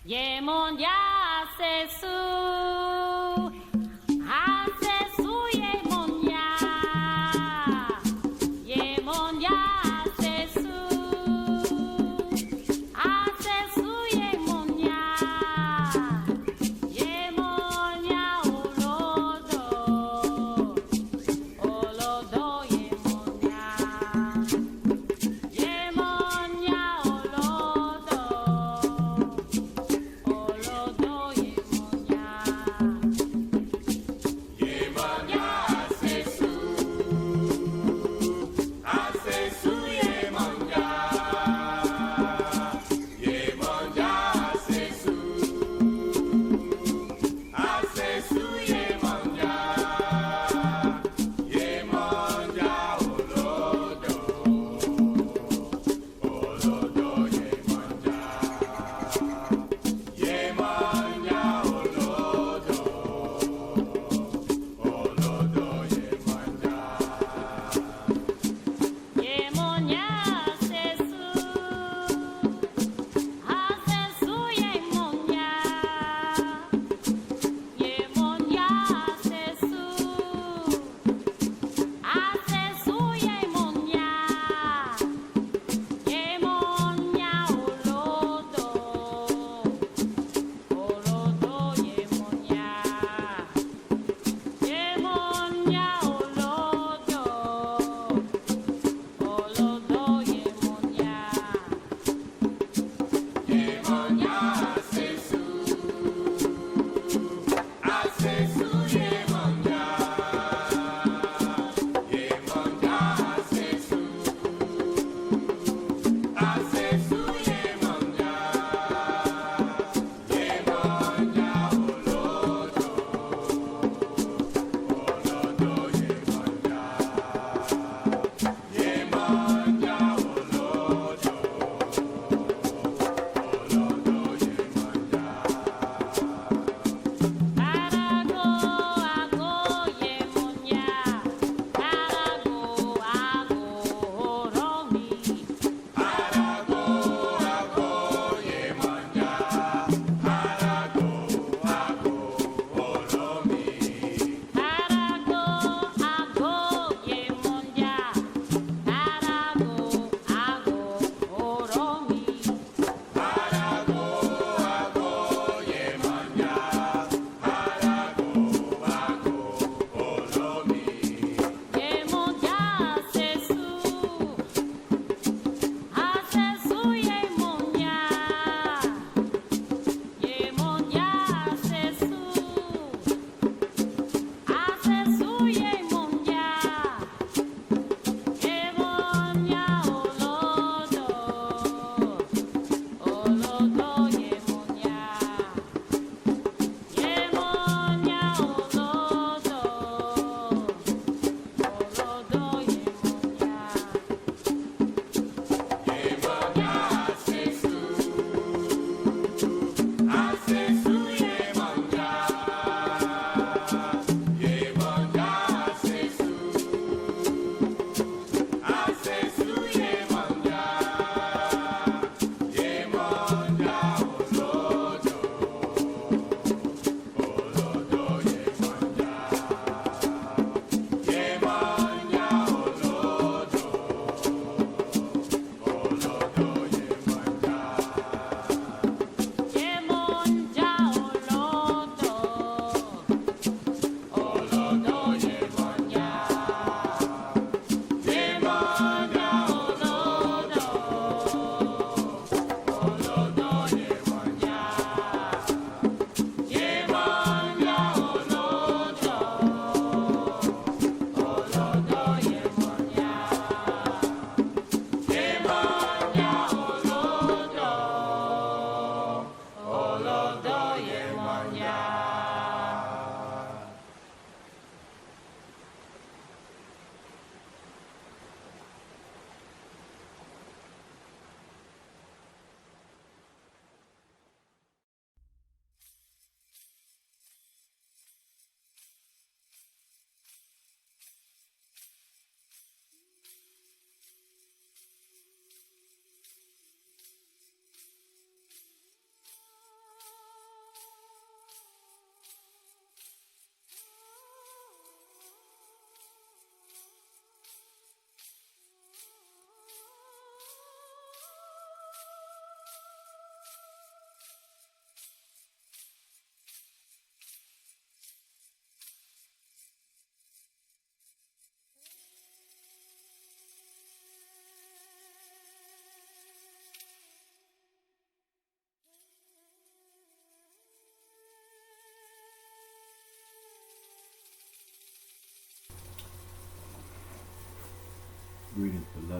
Yemonya sesu, asesu yemonya, yemonya sesu, asesu yemonya, yemonya olodo, olodo yemonya, yemonya olodo. Olodo yemonya.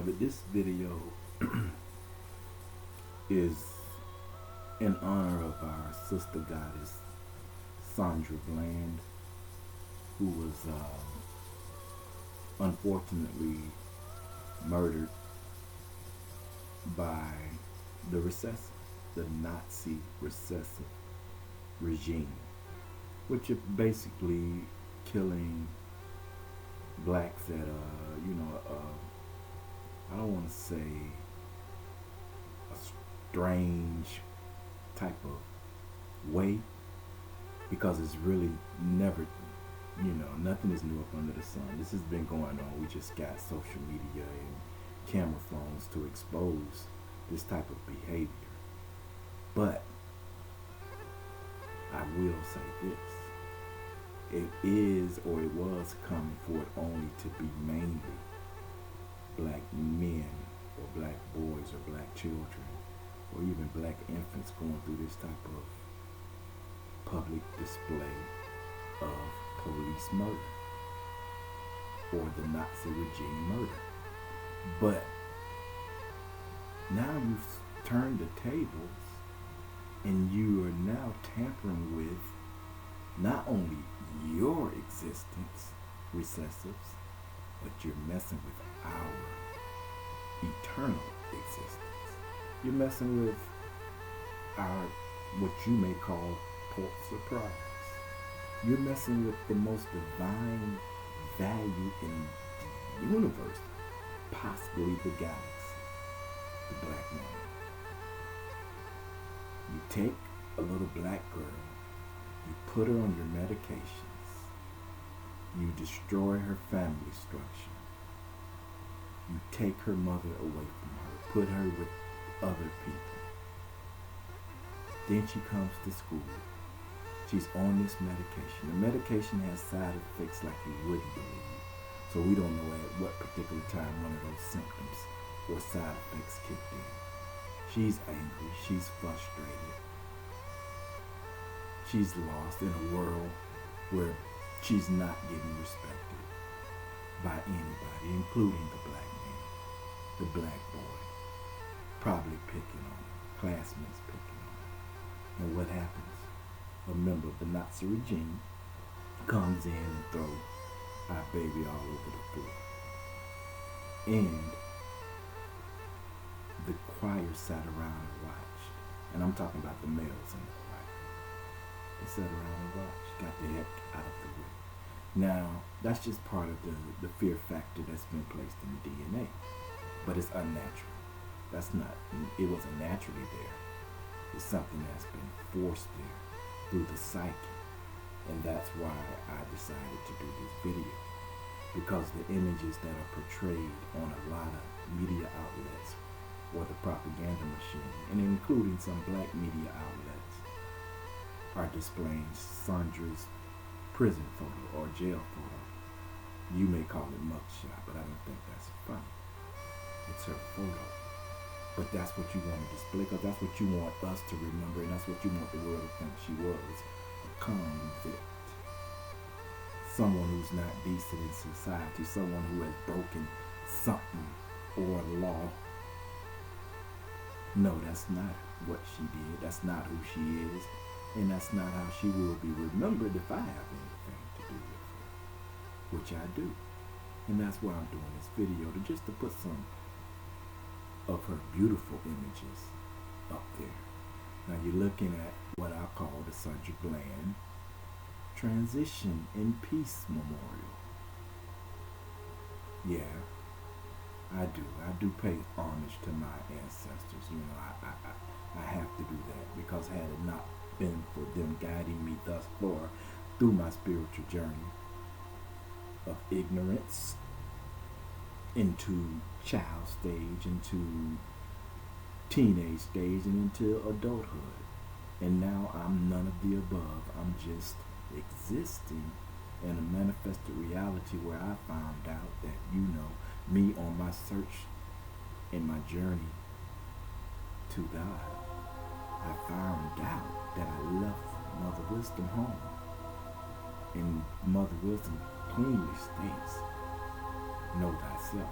beloved. This video is in honor of our sister goddess, Sandra, who was unfortunately murdered by the recessives, the Nazi recessive regime, which is basically killing blacks at I don't want to say a strange type of way, because it's really never, nothing is new up under the sun. This has been going on. We just got social media and camera phones to expose this type of behavior. But I will say this. It is, or it was, coming forward only to be mainly black men or black boys or black children or even black infants going through this type of public display of police murder or the Nazi regime murder. But now you've turned the tables and you are now tampering with not only your existence, recessives, but you're messing with our eternal existence. You're messing with our, what you may call, portray. You're messing with the most divine value in the universe, possibly the galaxy, the black woman. You take a little black girl, you put her on your medications, you destroy her family structure, you take her mother away from her, put her with other people. Then she comes to school. She's on this medication. The medication has side effects like you wouldn't believe. So we don't know at what particular time one of those symptoms or side effects kicked in. She's angry. She's frustrated. She's lost in a world where she's not getting respected by anybody, including the black man, the black boy, probably picking on her, classmates picking on her. And what happens? A member of the Nazi regime comes in and throws our baby all over the floor. And the choir sat around and watched. And I'm talking about the males in the choir. They sat around and watched, got the heck out of the way. Now, that's just part of the fear factor that's been placed in the DNA. But it's unnatural. It wasn't naturally there. It's something that's been forced there through the psyche. And that's why I decided to do this video. Because the images that are portrayed on a lot of media outlets or the propaganda machine, and including some black media outlets, are displaying Sandra's prison photo or jail photo. You may call it mugshot, but I don't think that's funny. It's her photo. But that's what you want to display, because that's what you want us to remember, and that's what you want the world to think she was. A convict. Someone who's not decent in society. Someone who has broken something or a law. No, that's not what she did. That's not who she is. And that's not how she will be remembered if I have anything to do with her. Which I do. And that's why I'm doing this video, just to put some of her beautiful images up there. Now you're looking at what I call the Sandra Bland Transition in Peace Memorial. Yeah, I do pay homage to my ancestors. I have to do that, because had it not been for them guiding me thus far through my spiritual journey of ignorance into child stage, into teenage stage, and into adulthood. And now I'm none of the above. I'm just existing in a manifested reality where I found out that, me on my search in my journey to God, I found out that I left Mother Wisdom home. And Mother Wisdom cleanly states, know thyself.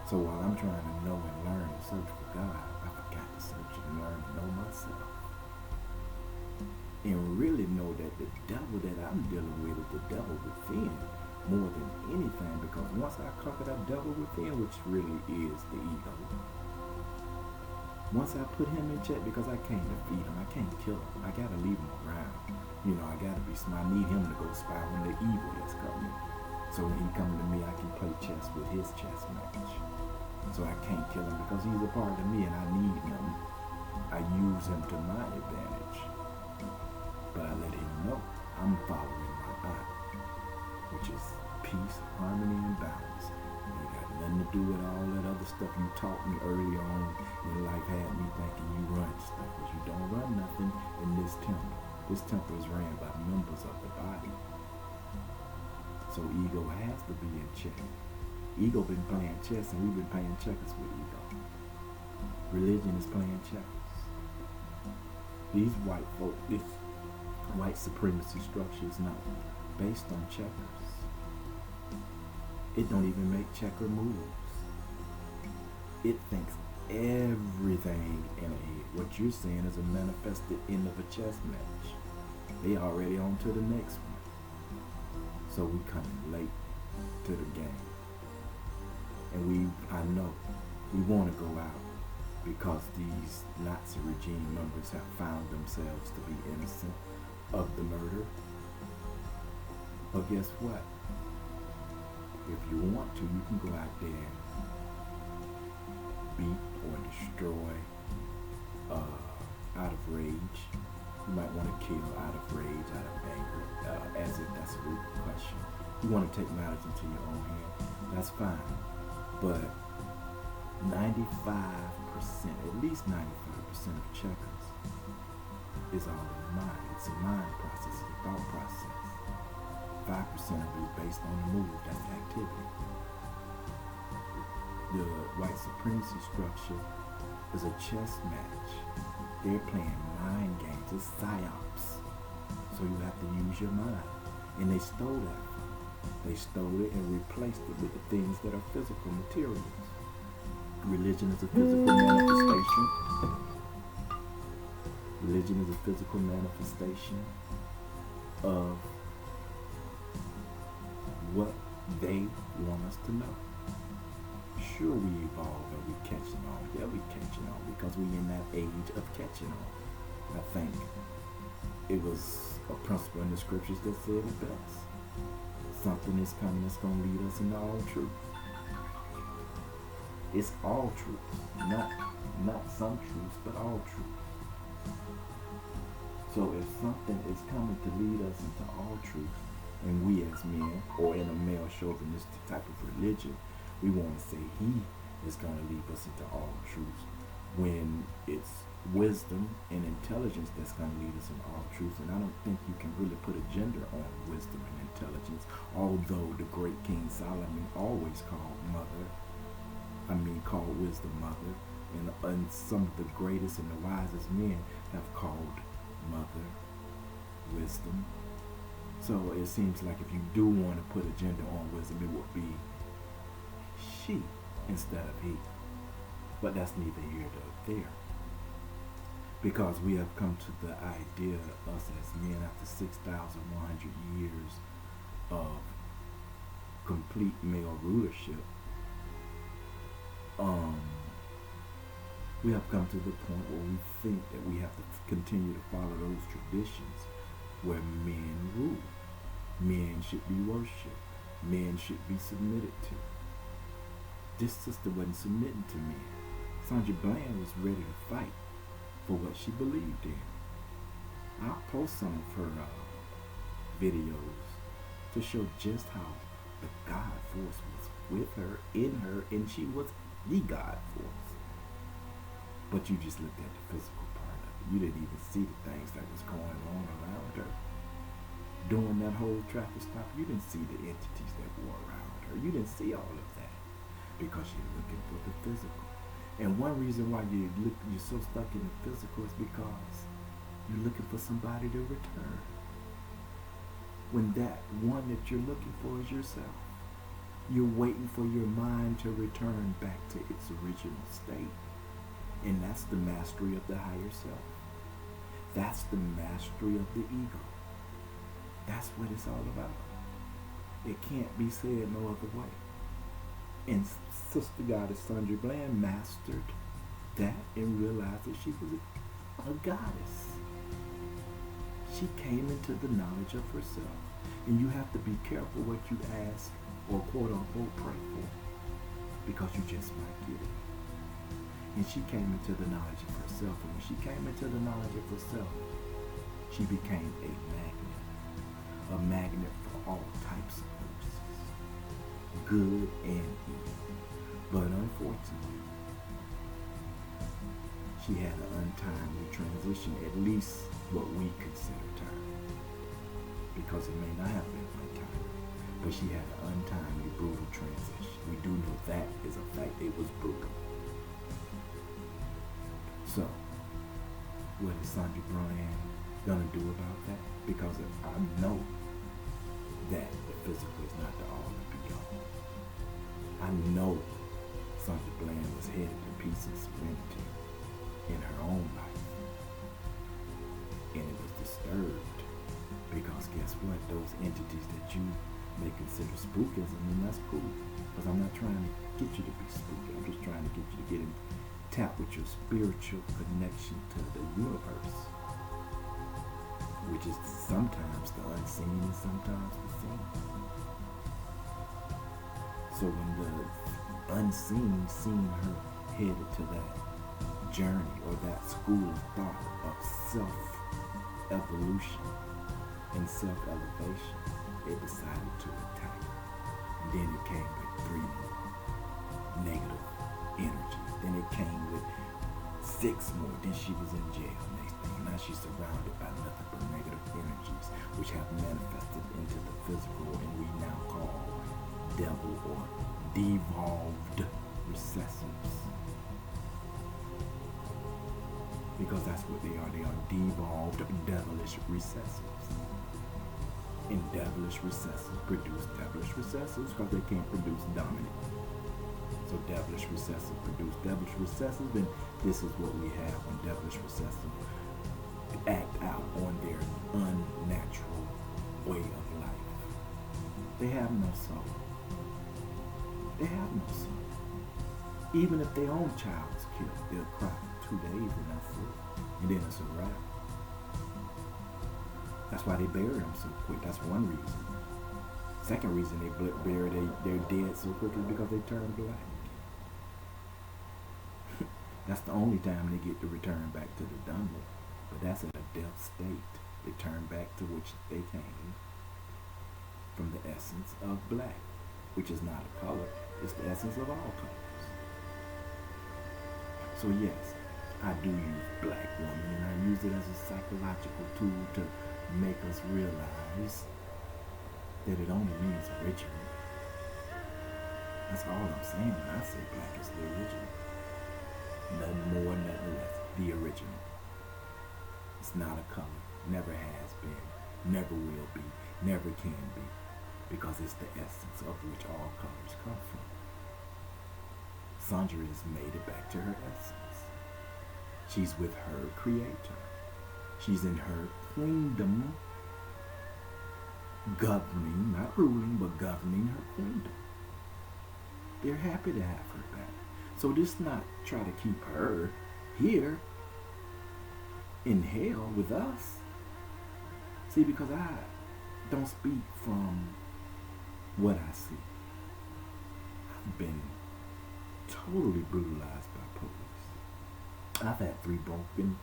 So while I'm trying to know and learn and search for God, I forgot to search and learn and know myself. And really know that the devil that I'm dealing with is the devil within more than anything, because once I conquer that devil within, which really is the ego, once I put him in check, because I can't defeat him, I can't kill him, I gotta leave him around. I gotta be smart. I need him to go spy on the evil that's coming. So when he comes to me, I can play chess with his chess match. So I can't kill him because he's a part of me and I need him. I use him to my advantage. But I let him know I'm following my eye, which is peace, harmony, and balance. It ain't got nothing to do with all that other stuff you taught me early on in life, had me thinking you run stuff, because you don't run nothing in this temple. This temple is ran by members of the body. So ego has to be in check. Ego been playing chess and we've been playing checkers with ego. Religion is playing checkers. These white folk, this white supremacy structure is not based on checkers. It don't even make checker moves. It thinks everything in a head. What you're saying is a manifested end of a chess match. They already on to the next one. So we coming late to the game. And I know, we want to go out because these Nazi regime members have found themselves to be innocent of the murder. But guess what? If you want to, you can go out there and beat or destroy out of rage. You might want to kill out of rage, out of anger, as if that's a repercussion. You want to take matters into your own hand, that's fine. But 95%, at least 95% of checkers is all in the mind. It's a mind process, it's a thought process. 5% of it is based on the move, that's the activity. The white supremacy structure is a chess match. They're playing mind games, it's psyops. So you have to use your mind. And they stole that. They stole it and replaced it with the things that are physical materials. Religion is a physical manifestation. Religion is a physical manifestation of what they want us to know. Sure, we evolve and we catching on. Yeah, we catching on because we in that age of catching on. I think it was a principle in the scriptures that said it best. Something is coming that's going to lead us into all truth. It's all truth, not some truths, but all truth. So if something is coming to lead us into all truth, and we as men, or in a male chauvinistic type of religion, we want to say he is going to lead us into all truths, when it's wisdom and intelligence that's going to lead us in all truth. And I don't think you can really put a gender on wisdom and intelligence, although the great King Solomon always called wisdom mother, and some of the greatest and the wisest men have called mother wisdom. So it seems like if you do want to put a gender on wisdom, it would be she instead of he. But that's neither here nor there. Because we have come to the idea, us as men, after 6,100 years of complete male rulership, we have come to the point where we think that we have to continue to follow those traditions where men rule. Men should be worshipped. Men should be submitted to. This sister wasn't submitting to men. Sandra Bland was ready to fight for what she believed in. I'll post some of her videos to show just how the God force was with her, in her, and she was the God force. But you just looked at the physical part of it. You didn't even see the things that was going on around her. During that whole traffic stop, you didn't see the entities that were around her. You didn't see all of that because you're looking for the physical. And one reason why you're so stuck in the physical is because you're looking for somebody to return, when that one that you're looking for is yourself. You're waiting for your mind to return back to its original state. And that's the mastery of the higher self. That's the mastery of the ego. That's what it's all about. It can't be said no other way. And Sister Goddess Sandra Bland mastered that and realized that she was a goddess. She came into the knowledge of herself. And you have to be careful what you ask or quote unquote pray for, because you just might get it. And she came into the knowledge of herself. And when she came into the knowledge of herself, she became a magnet for all types of forces, good and evil. But unfortunately, she had an untimely transition, at least what we consider time, because it may not have been untimely, but she had an untimely, brutal transition. We do know that is a fact. It was brutal. So, what is Sandra Bland gonna do about that? Because I know that the physical is not the all and be all. I know Sandra Bland was headed to peace and serenity in her own life. And it was disturbed because guess what? Those entities that you may consider spookism, and that's cool. Because I'm not trying to get you to be spooky. I'm just trying to get you to get in tap with your spiritual connection to the universe, which is sometimes the unseen and sometimes the seen. So when the unseen seen her headed to that journey or that school of thought of self-evolution and self-elevation, it decided to attack. And then it came with 3 negative energies. Then it came with 6 more. Then she was in jail. Next thing, now she's surrounded by nothing but negative energies, which have manifested into the physical, and we now call devil or devolved recessives. Because that's what they are. They are devolved, devilish recessives. And devilish recessives produce devilish recessives because they can't produce dominant. So devilish recessive produce devilish recessive, and this is what we have when devilish recessive act out on their unnatural way of life. They have no soul. They have no soul. Even if their own child is killed, they'll cry for 2 days and that's it. And then it's a wrap. That's why they bury them so quick. That's one reason. Second reason they bury their dead so quickly is because they turn black. That's the only time they get to return back to the Dhamma. But that's in a death state. They turn back to which they came from the essence of black, which is not a color. It's the essence of all colors. So yes, I do use black woman, and I use it as a psychological tool to make us realize that it only means original. That's all I'm saying when I say black is the original. Nothing more, nothing less. The original. It's not a color. Never has been. Never will be. Never can be. Because it's the essence of which all colors come from. Sandra has made it back to her essence. She's with her creator. She's in her queendom, governing, not ruling, but governing her queendom. They're happy to have her back. So just not try to keep her here in hell with us. See, because I don't speak from what I see. I've been totally brutalized by police. I've had 3 broken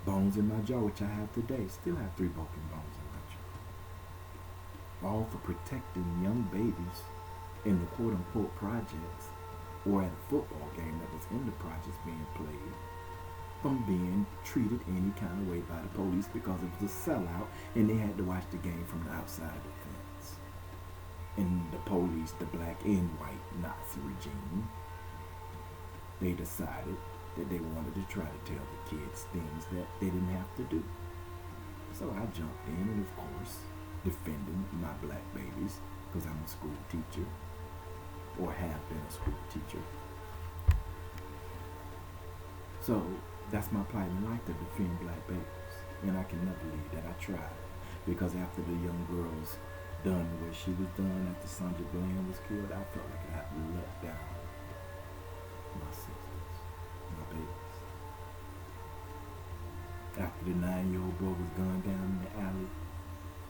bones in my jaw, which I have today. Still have 3 broken bones in my jaw. All for protecting young babies in the quote-unquote projects, or at a football game that was in the projects being played, from being treated any kind of way by the police because it was a sellout and they had to watch the game from the outside of the fence. And the police, the black and white Nazi regime, they decided that they wanted to try to tell the kids things that they didn't have to do. So I jumped in and, of course, defending my black babies because I'm a school teacher. or have been a school teacher. So that's my plight in life, to defend black babies. And I can never leave that. I tried. Because after the young girl's done the way she was done, after Sandra was killed, I felt like I had let down my sisters, my babies. After the 9-year-old boy was gunned down in the alley,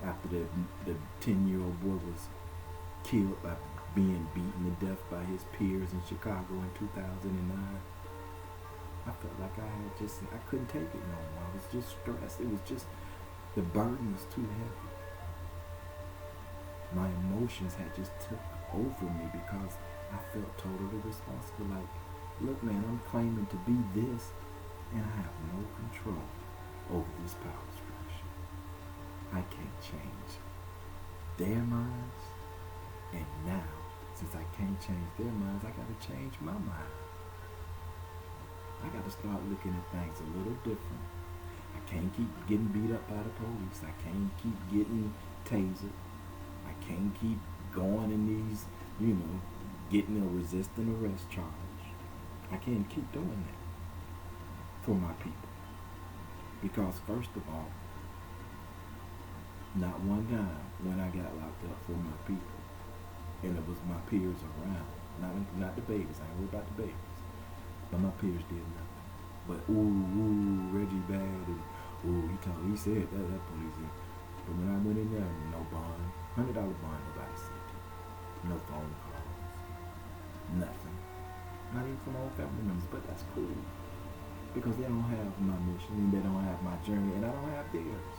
after the 10-year-old boy was killed by being beaten to death by his peers in Chicago in 2009, I felt like I couldn't take it no more. I was just stressed. It was just, the burden was too heavy. My emotions had just took over me because I felt totally responsible. Like, look man, I'm claiming to be this and I have no control over this power structure. I can't change their minds, and now, since I can't change their minds, I gotta change my mind. I gotta start looking at things a little different. I can't keep getting beat up by the police. I can't keep getting tasered. I can't keep going in these, getting a resisting arrest charge. I can't keep doing that for my people. Because first of all, not one time when I got locked up for my people, and it was my peers around, not the babies, I ain't worried about the babies, but my peers did nothing. But Reggie bad, and he said that police did. But when I went in there, no bond, $100 bond, nobody said it. No phone calls, nothing. Not even from old family members, but that's cool. Because they don't have my mission, and they don't have my journey, and I don't have theirs.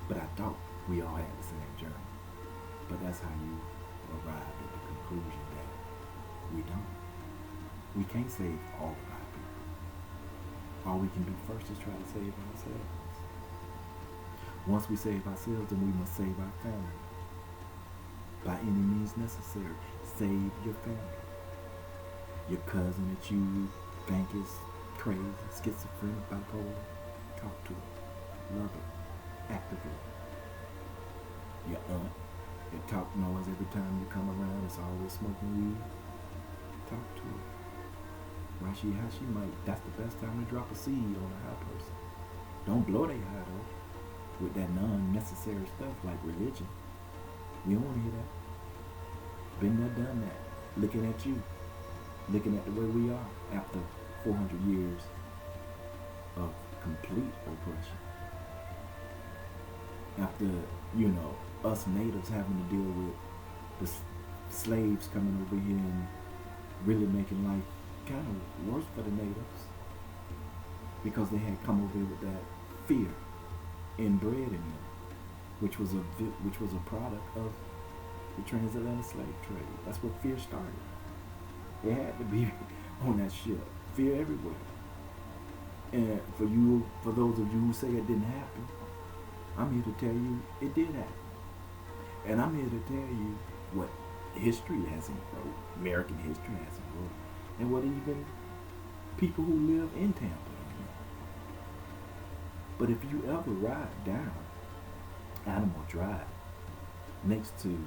But I thought we all had the same journey. But that's how you arrive at the conclusion that we don't. We can't save all of our people. All we can do first is try to save ourselves. Once we save ourselves, then we must save our family. By any means necessary, save your family. Your cousin that you think is crazy, schizophrenic, bipolar, talk to her, love her, actively. Your aunt that talk noise every time you come around, is always smoking weed, talk to her. How she might, that's the best time to drop a seed on a high person. Don't blow their high though, with that non-necessary stuff like religion. We don't want to hear that. Been there, done that. Looking at you, looking at the way we are after 400 years of complete oppression. After, us natives having to deal with the slaves coming over here and really making life kind of worse for the natives, because they had come over here with that fear inbred in them, which was a product of the transatlantic slave trade. That's where fear started. It had to be on that ship. Fear everywhere. And for those of you who say it didn't happen, I'm here to tell you it did happen. And I'm here to tell you what history hasn't wrote, American history hasn't wrote, and what even people who live in Tampa don't know. But if you ever ride down Animal Drive next to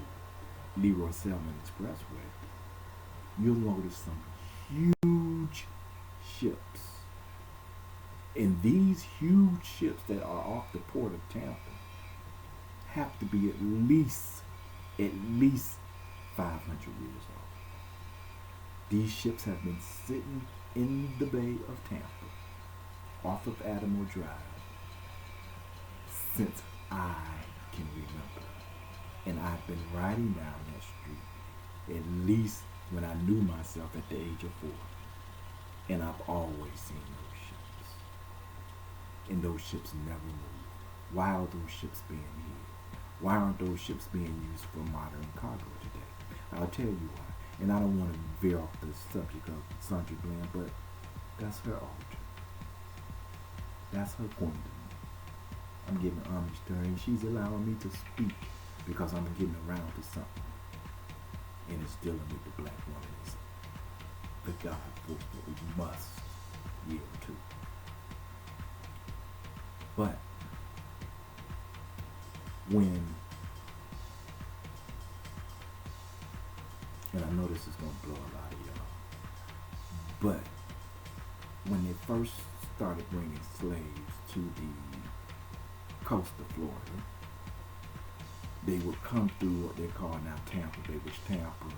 Leroy Selman Expressway, you'll notice some huge ships. And these huge ships that are off the port of Tampa have to be at least 500 years old. These ships have been sitting in the Bay of Tampa, off of Animal Drive, since I can remember. And I've been riding down that street at least when I knew myself at the age of 4. And I've always seen those ships. And those ships never move. Why are those ships being used? Why aren't those ships being used for modern cargo today? I'll tell you why. And I don't want to veer off the subject of Sandra Bland, but that's her altar. That's her queendom. I'm giving homage to her, and she's allowing me to speak because I'm getting around to something. And it's dealing with the black woman. It's the God force that we must yield to. But when And I know this is going to blow a lot of y'all. But when they first started bringing slaves to the coast of Florida, they would come through what they call now Tampa Bay, which Tampa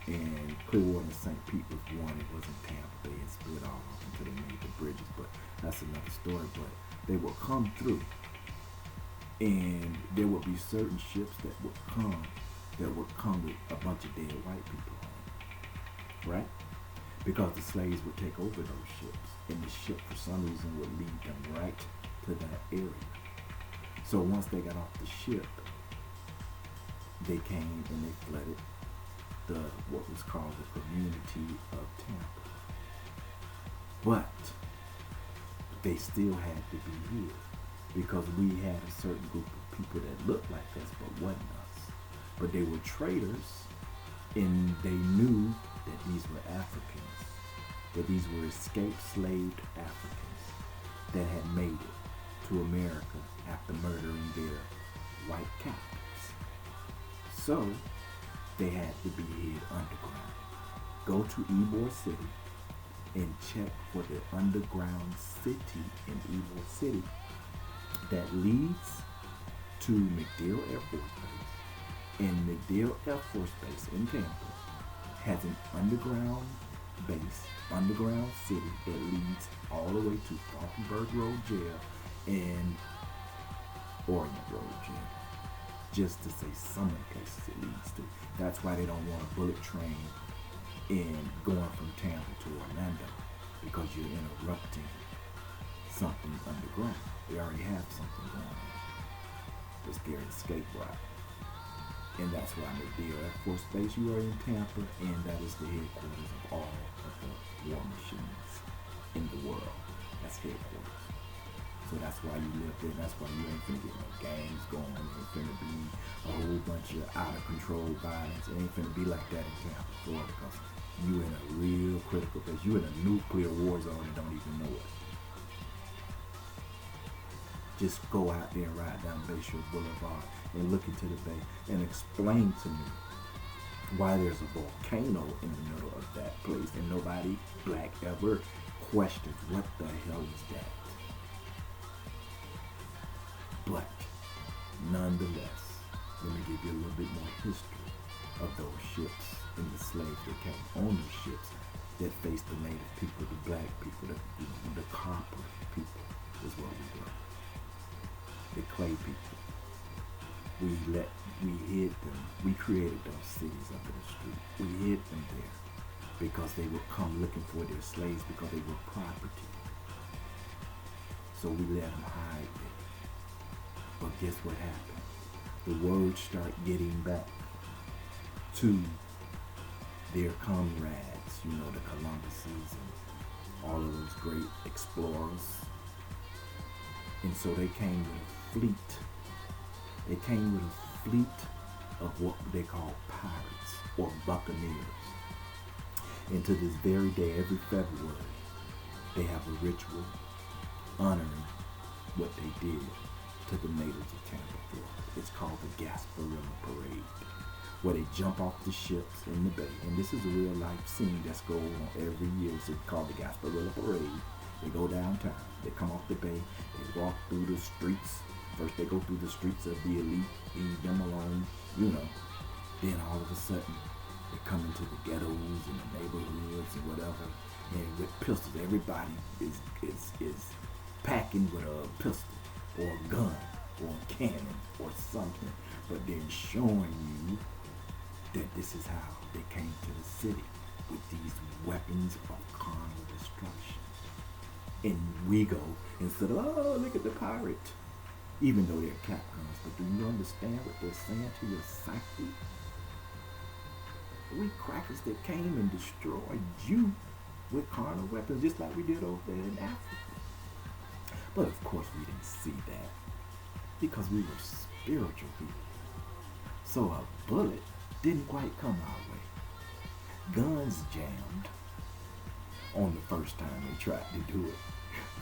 and Clearwater and St. Pete was one. It wasn't Tampa Bay. It split all off until they made the bridges, but that's another story. But they would come through, and there would be certain ships that would come with a bunch of dead white people on it, right? Because the slaves would take over those ships, and the ship for some reason would lead them right to that area. So once they got off the ship, they came and they flooded what was called the community of Tampa. But they still had to be here because we had a certain group of people that looked like us but wasn't us. But they were traders, and they knew that these were Africans, that these were escaped slaved Africans that had made it to America after murdering their white captives. So they had to be hid underground. Go to Ybor City and check for the underground city in Ybor City that leads to MacDill Air Force Base. And MacDill Air Force Base in Tampa has an underground base, underground city that leads all the way to Falkenberg Road Jail and Orient Road Jail, just to say some of the places it leads to. That's why they don't want a bullet train in going from Tampa to Orlando, because you're interrupting something underground. They already have something going on. It's their escape route. And that's why MacDill Air Force Base, you are in Tampa, and that is the headquarters of all of the war machines in the world. That's headquarters. So that's why you live there. That's why you ain't finna get no gangs going. It ain't finna be a whole bunch of out of control violence. It ain't finna be like that in Tampa, Florida, because you in a real critical place. You in a nuclear war zone and don't even know it. Just go out there and ride down Bayshore Boulevard and look into the bay and explain to me why there's a volcano in the middle of that place and nobody black ever questions what the hell is that. But nonetheless, let me give you a little bit more history of those ships and the slaves that came on those ships that faced the native people, the black people, the copper people is what we were. The clay people. We hid them. We created those cities under the street. We hid them there because they would come looking for their slaves because they were property. So we let them hide there. But guess what happened? The word start getting back to their comrades, you know, the Columbuses and all of those great explorers. And so they came with a fleet. They came with a fleet of what they call pirates or buccaneers. And to this very day, every February, they have a ritual honoring what they did to the natives of Tampa, Florida. It's called the Gasparilla Parade, where they jump off the ships in the bay. And this is a real life scene that's going on every year. It's called the Gasparilla Parade. They go downtown. They come off the bay. They walk through the streets. First they go through the streets of the elite, leave them alone, you know. Then all of a sudden, they come into the ghettos and the neighborhoods and whatever. And with pistols, everybody is packing with a pistol or a gun or a cannon or something. But they're showing you that this is how they came to the city, with these weapons of carnal destruction. And we go instead of, oh, look at the pirate, even though they're cap guns. But do you understand what they're saying to your psyche? We crackers that came and destroyed you with carnal weapons, just like we did over there in Africa. But of course we didn't see that because we were spiritual people. So a bullet didn't quite come our way. Guns jammed on the first time they tried to do it.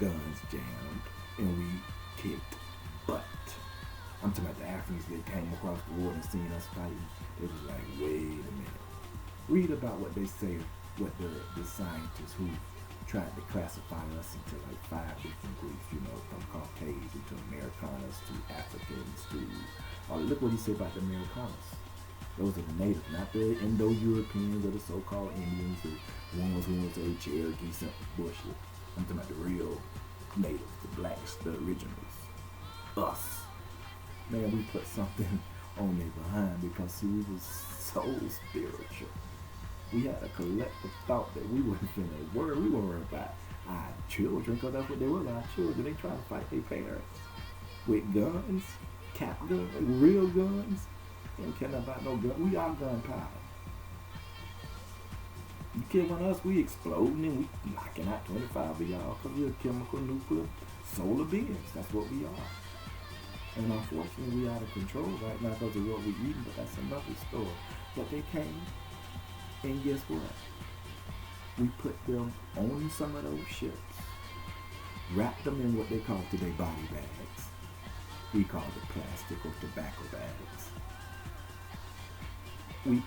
Guns jammed and we kicked butt. I'm talking about the Africans that came across the water and seen us fighting. They was like, wait a minute. Read about what they say, what the scientists who tried to classify us into like 5 different groups, from Caucasian to Americanas to Africans to, look what he said about the Americanas. Those are the natives, not the Indo-Europeans or the so-called Indians, the ones who went to Cherokee, simple bullshit. I'm talking about the real natives, the blacks, the originals. Us. Man, we put something on their behind because see, we was so spiritual. We had a collective thought that we wasn't finna worry. We weren't worried about our children, because that's what they were, our children. They trying to fight their parents with guns, cap guns, real guns. They don't care nothing about no gun. We are gunpowder. You kill one of us, we exploding and we knocking out 25 of y'all because we're chemical, nuclear, solar beings. That's what we are. And unfortunately, we out of control right now because of what we're eating, but that's another story. But they came, and guess what? We put them on some of those ships, wrapped them in what they call today body bags. We call it plastic or tobacco bags. We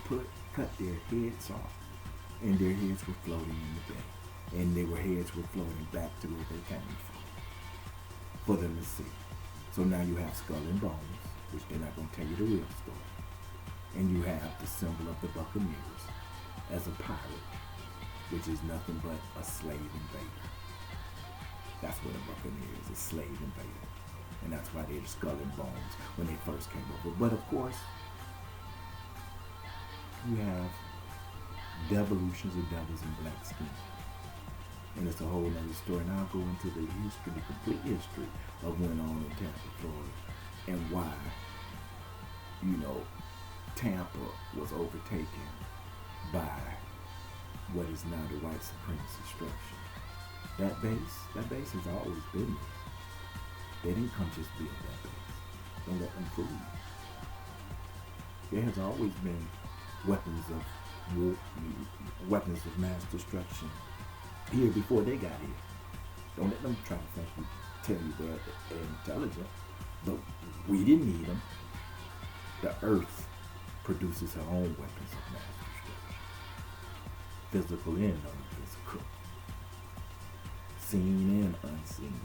cut their heads off, and their heads were floating in the bay. And heads were floating back to where they came from for them to see. So now you have skull and bones, which they're not going to tell you the real story. And you have the symbol of the Buccaneers as a pirate, which is nothing but a slave invader. That's what a Buccaneer is, a slave invader. And that's why they're the skull and bones when they first came over. But of course, you have devolutions of devils in black skin. And it's a whole other story. And I'll go into the history, the complete history of what went on in Tampa, Florida, and why, Tampa was overtaken by what is now the white supremacy structure. That base has always been there. They didn't come just build that base. Don't let them fool you. There has always been weapons of war, weapons of mass destruction here before they got here. Don't let them try to tell you they're intelligent, but we didn't need them. The earth produces her own weapons of mass destruction, physical and non-physical, seen and unseen.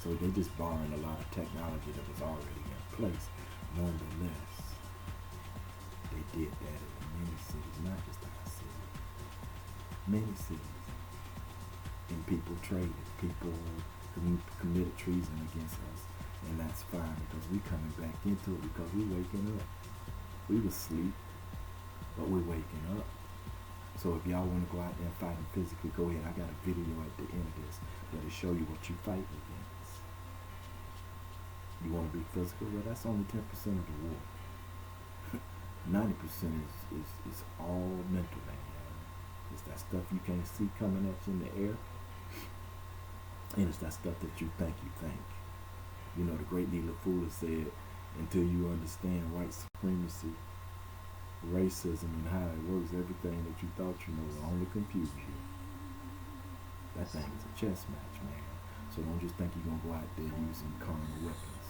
So they're just borrowing a lot of technology that was already in place. Nonetheless, they did that in many cities, not just our city. Many cities. And people traded. People committed treason against us. And that's fine because we coming back into it because we waking up. We was asleep, but we're waking up. So if y'all want to go out there and fight them physically, go ahead. I got a video at the end of this that'll show you what you fight against. You want to be physical? Well, that's only 10% of the war. 90% is all mental, man. It's that stuff you can't see coming at you in the air. And it's that stuff that you think. The great Neela Fuller said, until you understand white supremacy, racism, and how it works, everything that you thought you know will only confuse you. That thing is a chess match, man. So don't just think you're going to go out there using carnal weapons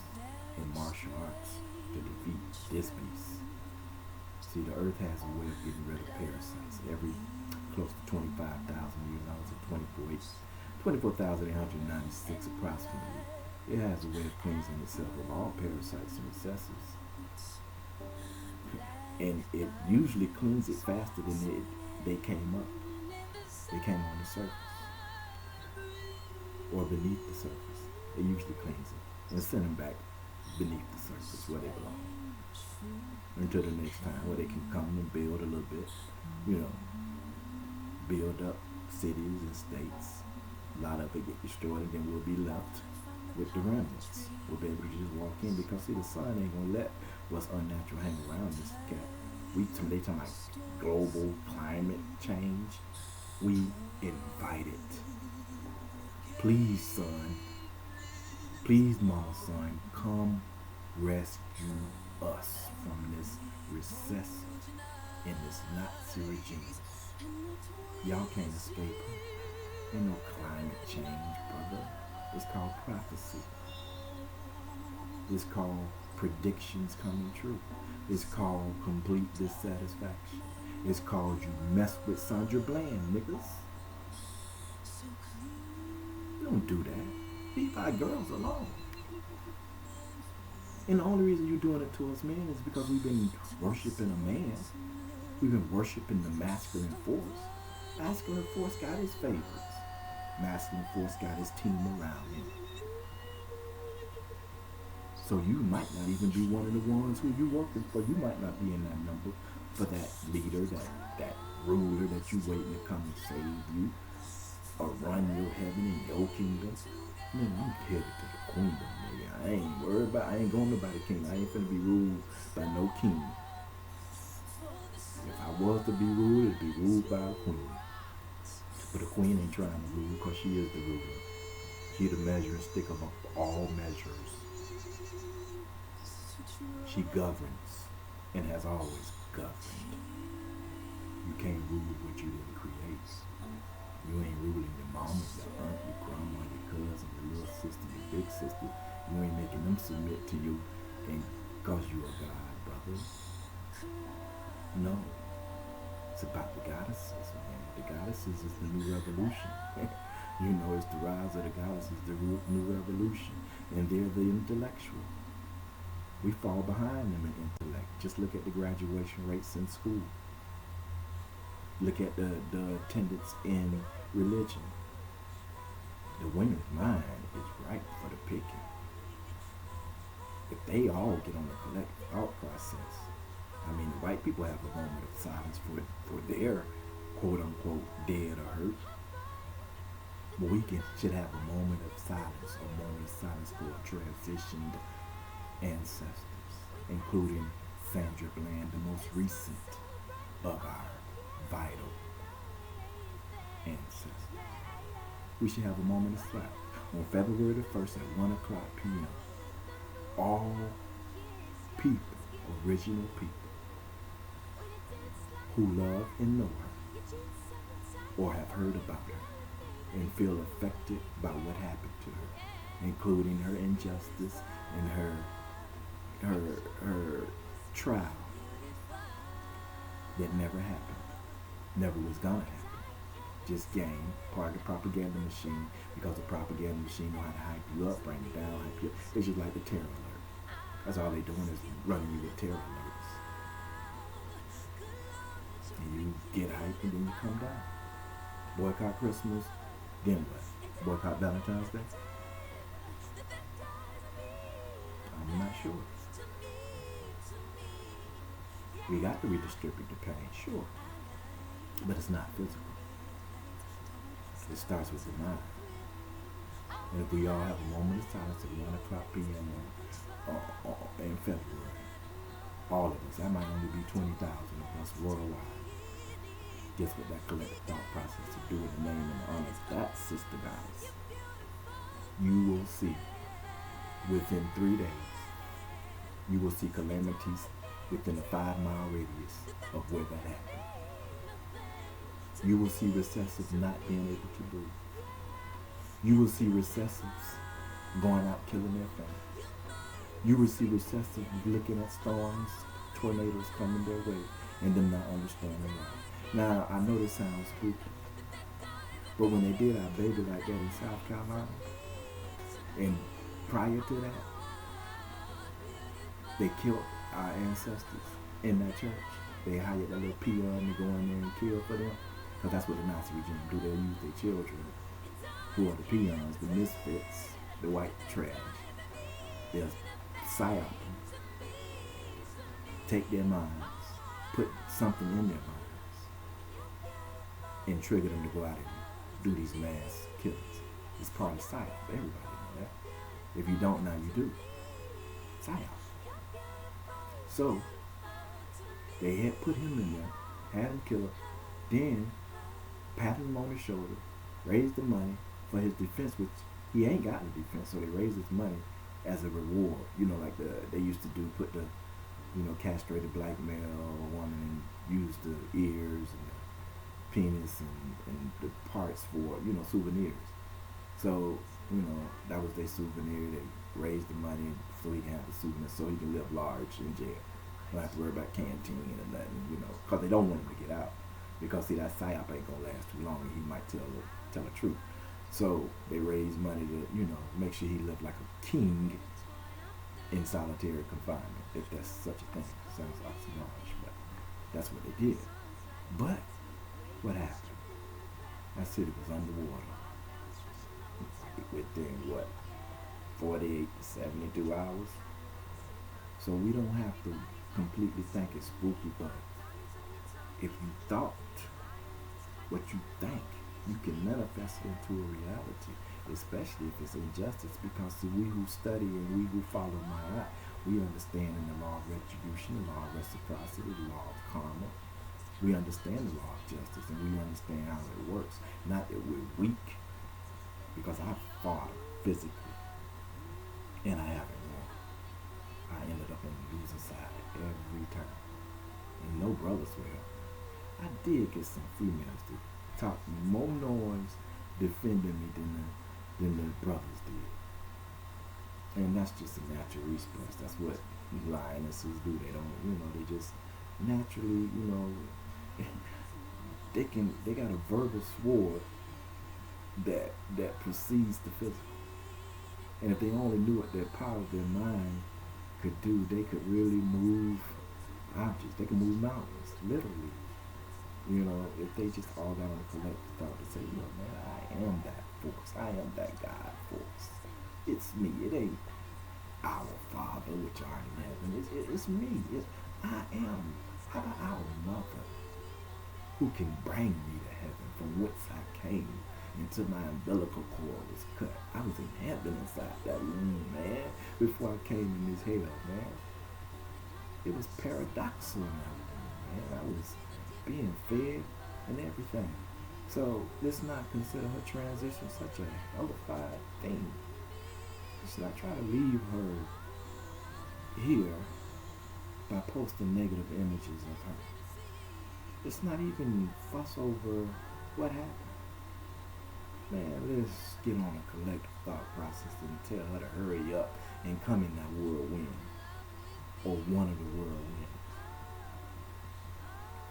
and martial arts to defeat this beast. See, the earth has a way of getting rid of parasites. Every close to 25,000 years, I was at 24,896 approximately. It has a way of cleansing itself of all parasites and recessives. And it usually cleans it faster than they came up. They came on the surface. Or beneath the surface. It usually cleans it. And send them back beneath the surface where they belong. Until the next time where they can come and build a little bit. Build up cities and states. A lot of it get destroyed and then we'll be left with the remnants. We'll be able to just walk in because see, the sun ain't gonna let what's unnatural hang around this cat. They talking about global climate change. We invite it. Please, son. Please, mama, son, come rescue us from this recessive and this Nazi regime. Y'all can't escape it. Ain't no climate change, brother. It's called prophecy. It's called predictions coming true. It's called complete dissatisfaction. It's called you mess with Sandra Bland, niggas. Don't do that. Leave our girls alone. And the only reason you're doing it to us men is because we've been worshiping a man. We've been worshiping the masculine force. Masculine force got his favorites. Masculine force got his team around him. So you might not even be one of the ones who you working for. You might not be in that number for that leader, that ruler that you waiting to come and save you or run your heaven and your kingdom. Man, I'm headed to the kingdom, nigga. I ain't worried about, I ain't going to the king. I ain't finna be ruled by no king. If I was to be ruled, it'd be ruled by a queen. But a queen ain't trying to rule because she is the ruler. She the measuring stick of all measures. She governs and has always governed. You can't rule what you didn't create. You ain't ruling your mama, your aunt, your grandma, your cousin, your little sister, your big sister. You ain't making them submit to you and cause you a god, brother. No. It's about the goddesses, man. The goddesses is the new revolution. You know, it's the rise of the goddesses, the new revolution. And they're the intellectual. We fall behind them in intellect. Just look at the graduation rates in school. Look at the attendance in religion. The women's mind is ripe for the picking. If they all get on the collective thought process, I mean, the white people have a moment of silence for their quote-unquote dead or hurt. But we should have a moment of silence for transitioned ancestors, including Sandra Bland, the most recent of our vital ancestors. We should have a moment of silence. On February the 1st at 1 o'clock p.m., all people, original people, who love and know her, or have heard about her, and feel affected by what happened to her, including her injustice and her trial that never happened, never was gonna happen. Just game, part of the propaganda machine, because the propaganda machine know how to hype you up, bring you down, hype you up. It's just like the terror alert. That's all they doing is running you with terror alerts. And you get hyped and then you come down. Boycott Christmas, then what? Boycott Valentine's Day? I'm not sure. We got to redistribute the pain, sure. But it's not physical. It starts with the mind. And if we all have a moment of silence at 1 o'clock p.m. in February, all of us, that might only be 20,000 of us worldwide, guess what that collective thought process to do in the name and the honor of that sister goddess, you will see within 3 days, you will see calamities within a 5-mile radius of where that happened. You will see recessives not being able to breathe. You will see recessives going out killing their families. You will see recessives looking at storms, tornadoes coming their way, and them not understanding why. Now, I know this sounds spooky, but when they did our baby like that in South Carolina, and prior to that, they killed our ancestors in that church. They hired that little peon to go in there and kill for them, because that's what the Nazi regime do. They'll use their children, who are the peons, the misfits, the white trash. They'll psyop them, take their minds, put something in their minds, and trigger them to go out and do these mass killings. It's part of psyop. Everybody know that. If you don't now, you do. Psyop. So, they had put him in there, had him kill him, then patted him on the shoulder, raised the money for his defense, which he ain't got a defense, so they raised his money as a reward. You know, like they used to do, put the, castrate a black male or woman and use the ears and the penis and the parts for, souvenirs. So, that was their souvenir. They raised the money so he can have the souvenir, so he can live large in jail. Don't have to worry about canteen or nothing, because they don't want him to get out. Because see, that psyop ain't gonna last too long, and he might tell the truth. So they raise money to, make sure he lived like a king in solitary confinement, if that's such a thing. Sounds oxymoronish, but that's what they did. But what happened? That city was underwater within 48 to 72 hours. So we don't have to completely think it's spooky, but if you thought what you think, you can manifest it into a reality, especially if it's injustice, because see, we who study and we who follow my eye, we understand in the law of retribution, the law of reciprocity, the law of karma. We understand the law of justice, and we understand how it works. Not that we're weak, because I fought physically, and I haven't won. I ended up on the losing side every time, and no brothers will. I did get some females to talk more noise defending me than the brothers did. And that's just a natural response. That's what lionesses do. They don't, they just naturally, they got a verbal sword that precedes the physical. And if they only knew what their power of their mind could do, they could really move objects. They could move mountains, literally. If they just all got on a collective thought to say, man, I am that force. I am that God force. It's me. It ain't our Father, which art in heaven. It's me. I am. How about our Mother, who can bring me to heaven from whence I came until my umbilical cord was cut? I was in heaven inside that womb, man, before I came in this hell, man. It was paradoxical, man. I was being fed and everything. So let's not consider her transition such a hellified thing. Let's not try to leave her here by posting negative images of her. Let's not even fuss over what happened. Man, let's get on a collective thought process and tell her to hurry up and come in that whirlwind, or one of the whirlwinds,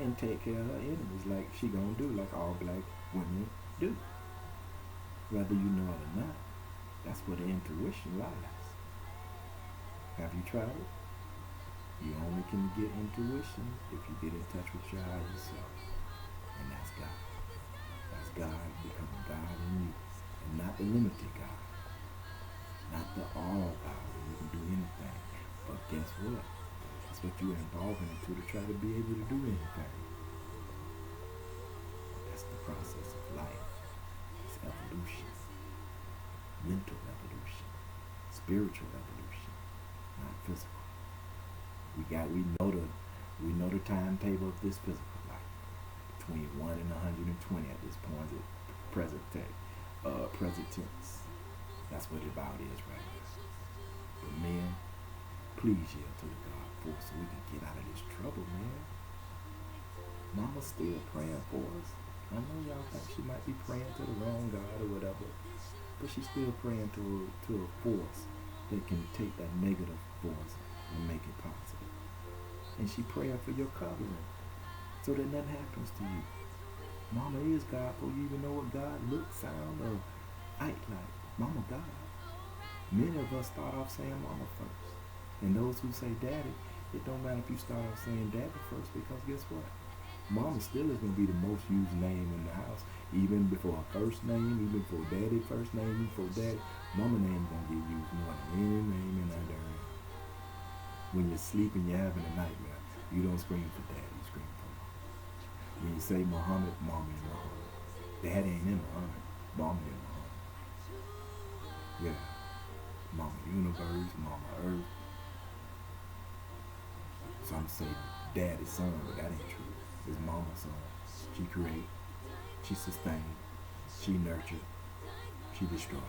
and take care of her enemies like she gonna do, like all black women do. Whether you know it or not, that's where the intuition lies. Have you tried it? You only can get intuition if you get in touch with your higher self. And that's God. That's God becoming God in you. And not the limited God. Not the all God where you can do anything. But guess what? That's what you're evolving into, to try to be able to do anything. That's the process of life. It's evolution. Mental evolution. Spiritual evolution. Not physical. We know the timetable of this physical life. Between 1 and 120 at this point, present tense. That's what it about is right now. But men, please yield to the God force so we can get out of this trouble, man. Mama's still praying for us. I know y'all think she might be praying to the wrong God or whatever, but she's still praying to a force that can take that negative force and make it positive. And she praying for your covering so that nothing happens to you. Mama is God, for you even know what God looks, sound, or act like. Mama God. Many of us start off saying mama first. And those who say daddy, it don't matter if you start off saying daddy first, because guess what? Mama still is going to be the most used name in the house. Even before her first name, even before daddy first name, even before daddy, mama name is going to get used more than any name in that area. When you're sleeping, you're having a nightmare, you don't scream for daddy, you scream for mama. When you say Muhammad, mama is Muhammad. Daddy ain't in Muhammad, mama in Muhammad. Yeah. Mama universe, mama earth. Some say daddy's son, but that ain't true. It's mama's son. She create, she sustain, she nurture, she destroy.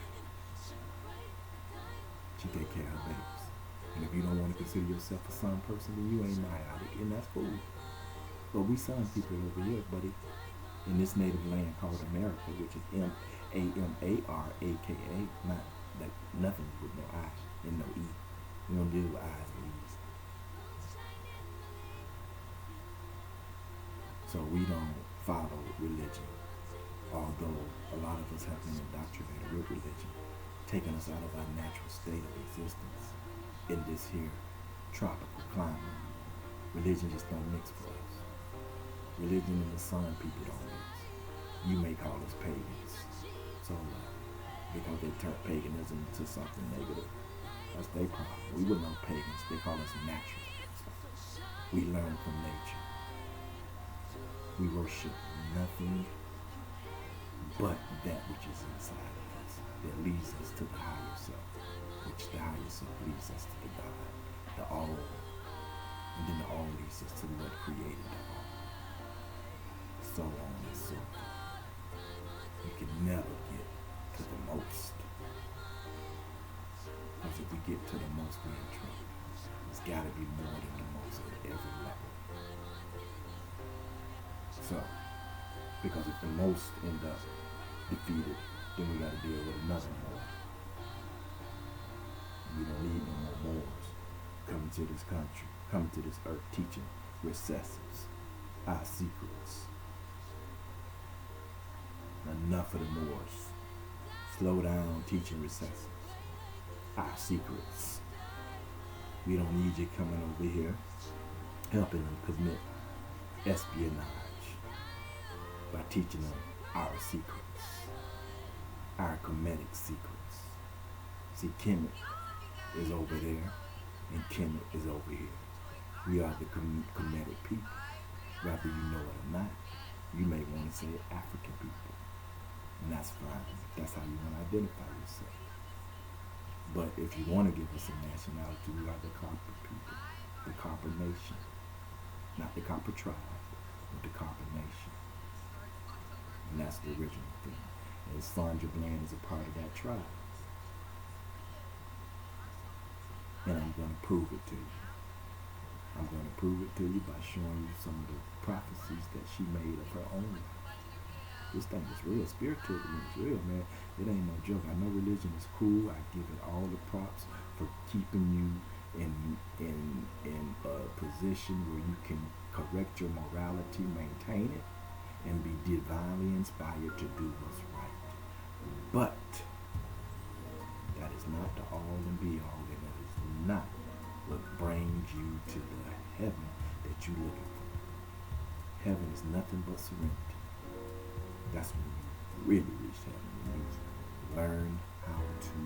She take care of her babies. And if you don't want to consider yourself a son person, then you ain't myopic, and that's cool. But we son people over here, buddy, in this native land called America, which is Amaraka, not like nothing with no I and no E. We don't deal with I's and E's. So we don't follow religion, although a lot of us have been indoctrinated with religion, taking us out of our natural state of existence in this here tropical climate. Religion just don't mix for us. Religion and the sun people don't mix. You may call us pagans. So because they turned paganism into something negative, that's their problem. We were no pagans. They call us naturalists. We learn from nature. We worship nothing but that which is inside of us, that leads us to the higher self, which the higher self leads us to the God, the all, and then the all leads us to what created the all. So on and so forth. You can never get to the most. Because if we get to the most, we're in trouble. It's got to be more than the most at every level. So, because if the most end up defeated, then we got to deal with another more. We don't need no more mores coming to this country, coming to this earth, teaching recessives, our secrets. Enough of the Moors. Slow down teaching recessives. Our secrets. We don't need you coming over here helping them commit espionage by teaching them our secrets. Our Kemetic secrets. See, Kemet is over there and Kemet is over here. We are the Kemetic people. Whether you know it or not, you may want to say African people. And that's fine. That's how you want to identify yourself. But if you want to give us a nationality, we are the Copper people, the Copper Nation. Not the Copper tribe, but the Copper Nation. And that's the original thing. And Sandra is a part of that tribe. And I'm going to prove it to you. I'm going to prove it to you by showing you some of the prophecies that she made of her own life. This thing is real. Spiritualism is real, man. It ain't no joke. I know religion is cool. I give it all the props for keeping you in a position where you can correct your morality, maintain it, and be divinely inspired to do what's right. But that is not the all and be all, and that is not what brings you to the heaven that you're looking for. Heaven is nothing but serenity. That's when you really reach heaven, when you learn how to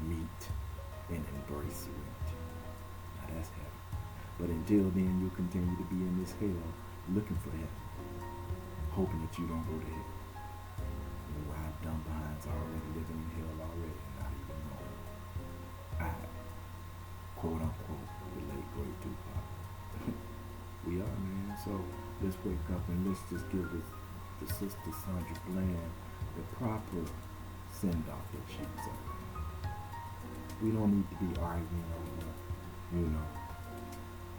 meet and embrace serenity. Now that's heaven. But until then, you'll continue to be in this hell looking for heaven, hoping that you don't go to hell. And why dumb behinds are already living in hell already and not even knowing. I, quote unquote, relate great Tupac. We are, man. So let's wake up and let's just give the sister Sandra Bland the proper send-off that she deserves. We don't need to be arguing over,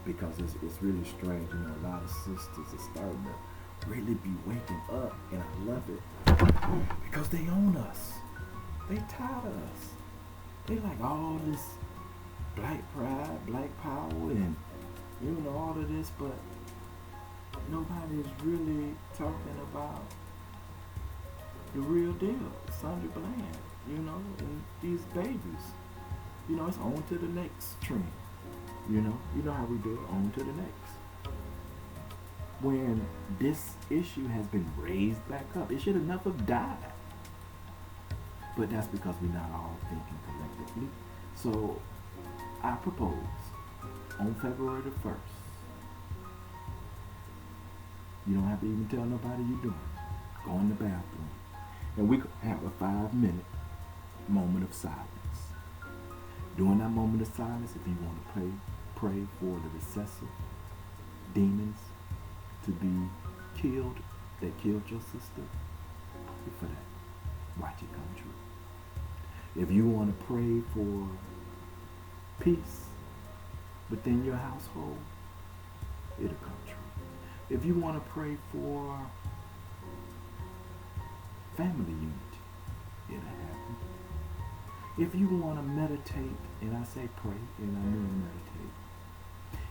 because it's really strange. A lot of sisters are starting to really be waking up, and I love it because they own us. They tired of us. They like all this black pride, black power, and all of this, but nobody's really talking about the real deal, Sandra Bland, and these babies. It's on to the next trend. You know how we do it, on to the next. When this issue has been raised back up, it should have never died. But that's because we're not all thinking collectively. So I propose on February the 1st, you don't have to even tell nobody you're doing it. Go in the bathroom. And we could have a 5-minute moment of silence. During that moment of silence, if you want to pray for the recessive demons to be killed, that killed your sister, pray for that. Watch it come true. If you want to pray for peace within your household, it'll come true. If you want to pray for family unity, it'll happen. If you want to meditate, and I say pray, and I mean meditate.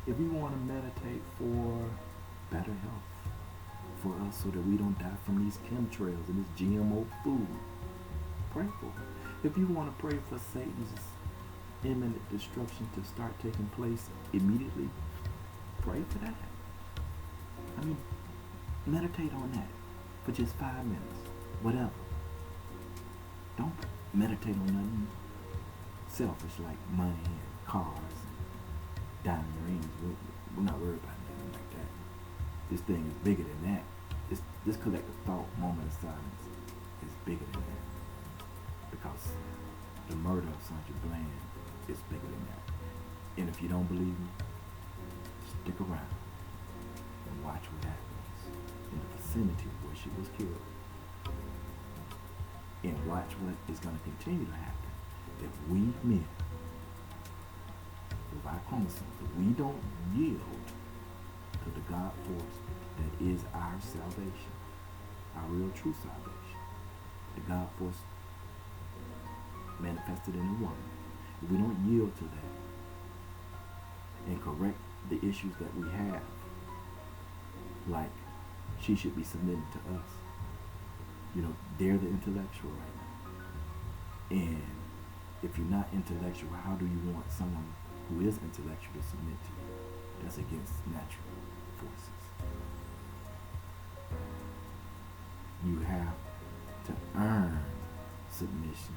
If you want to meditate for better health, for us so that we don't die from these chemtrails and this GMO food. Pray for it. If you want to pray for Satan's imminent destruction to start taking place immediately, pray for that. I mean, meditate on that for just 5 minutes, whatever. Don't meditate on nothing selfish like money and cars and diamond rings. We're not worried about nothing like that. This thing is bigger than that. This collective thought, moment of silence, is bigger than that. Because the murder of Sandra Bland is bigger than that. And if you don't believe me, stick around and watch what happens in the vicinity where she was killed. And watch what is going to continue to happen if we men, with our chromosomes, if we don't yield to the God force that is our salvation, our real true salvation, the God force manifested in a woman, if we don't yield to that and correct the issues that we have, like she should be submitting to us. You know, they're the intellectual right now. And if you're not intellectual, how do you want someone who is intellectual to submit to you? That's against natural forces. You have to earn submission.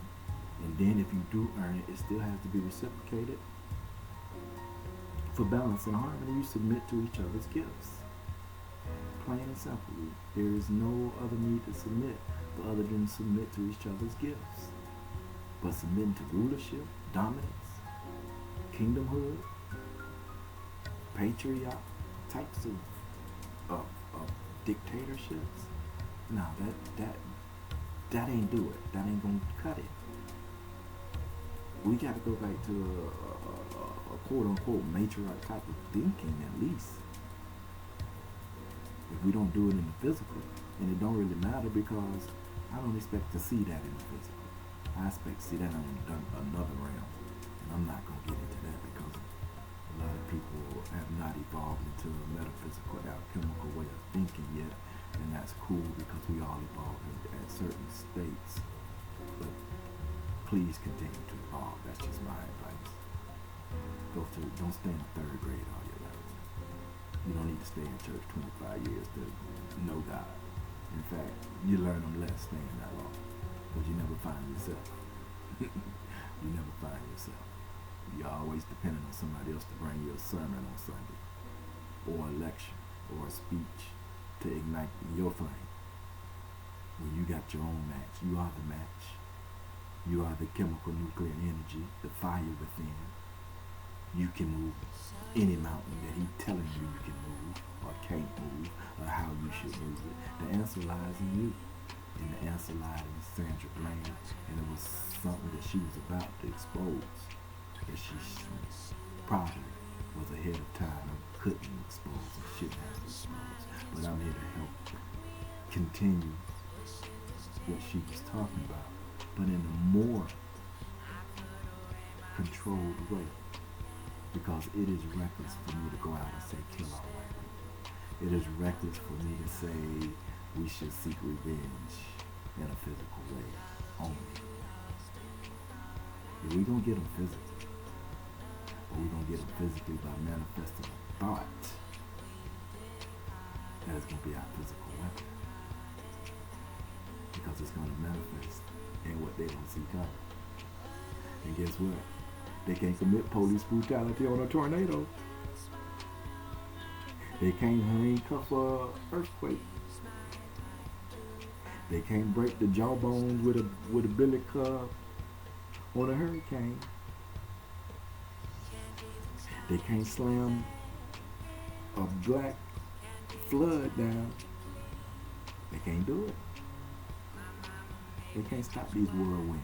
And then if you do earn it, it still has to be reciprocated. For balance and harmony, you submit to each other's gifts. Plain and simple. There is no other need to submit but other than submit to each other's gifts. But submitting to rulership, dominance, kingdomhood, patriot types of dictatorships, no, that ain't do it. That ain't gonna cut it. We got to go back to a quote-unquote matriarch type of thinking at least. If we don't do it in the physical, and it don't really matter because I don't expect to see that in the physical. I expect to see that in another realm. And I'm not going to get into that because a lot of people have not evolved into a metaphysical, alchemical way of thinking yet. And that's cool because we all evolve at certain states. But please continue to evolve. That's just my advice. Don't stay in the 3rd grade all your life. You don't need to stay in church 25 years to know God. In fact, you learn them less staying that long. Because you never find yourself. You never find yourself. You're always dependent on somebody else to bring you a sermon on Sunday. Or a lecture. Or a speech to ignite your flame. When you got your own match. You are the match. You are the chemical nuclear energy. The fire within. You can move any mountain that he's telling you can move or can't move or how you should move it. The answer lies in you. And the answer lied in Sandra Bland. And it was something that she was about to expose. That she probably was ahead of time and couldn't expose and shouldn't have exposed. But I'm here to help continue what she was talking about. But in a more controlled way. Because it is reckless for me to go out and say kill all white people. It is reckless for me to say we should seek revenge in a physical way only. If we're going to get them physically, or we're going to get them physically by manifesting a thought, that is going to be our physical weapon. Because it's going to manifest in what they don't see coming. And guess what? They can't commit police brutality on a tornado. They can't handcuff a earthquake. They can't break the jawbones with a billy club on a hurricane. They can't slam a black flood down. They can't do it. They can't stop these whirlwinds.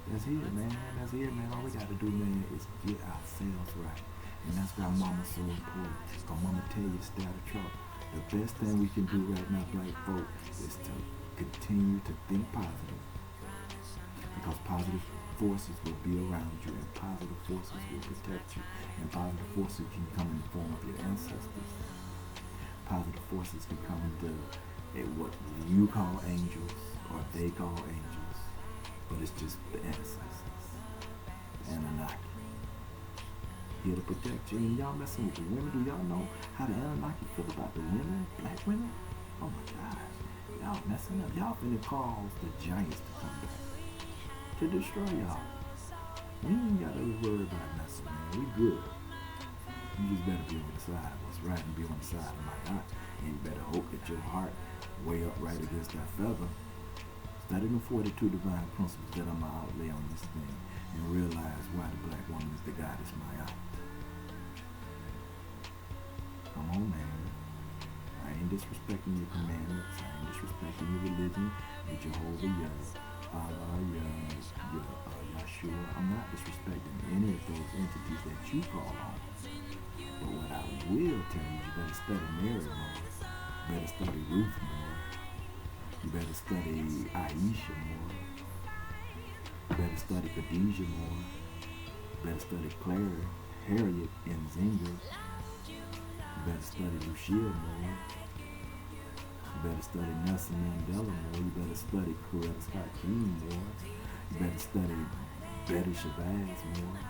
That's here, man. That's here, man. All we got to do, man, is get ourselves right. And that's why mama's so important. Because mama tell you stay out of trouble. The best thing we can do right now, black folk, is to continue to think positive. Because positive forces will be around you, and positive forces will protect you. And positive forces can come in the form of your ancestors. Positive forces can come into what you call angels or they call angels, but it's just the intercessors. Anunnaki. Here to protect you. And y'all messing with the women. Do y'all know how the Anunnaki feel about the women? Black women? Oh my God. Y'all messing up. Y'all finna cause the giants to come back. To destroy y'all. We ain't gotta worry about nothing, man. We good. You just better be on the side of what's right and be on the side of my heart. And you better hope that your heart way up right against that feather. Study the 42 divine principles that I'm gonna outlay on this thing and realize why the black woman is the goddess Maya. Come on, man. I ain't disrespecting your commandments. I ain't disrespecting your religion, your Jehovah, your Allah, your Yahshua. I'm not disrespecting any of those entities that you call on. But what I will tell you, you better study Mary more. You better study Ruth more. You better study Aisha more. You better study Khadijah more. You better study Claire, Harriet, and Zinga. You better study Lucille more. You better study Nelson Mandela more. You better study Coretta Scott King more. You better study Betty Shabazz more.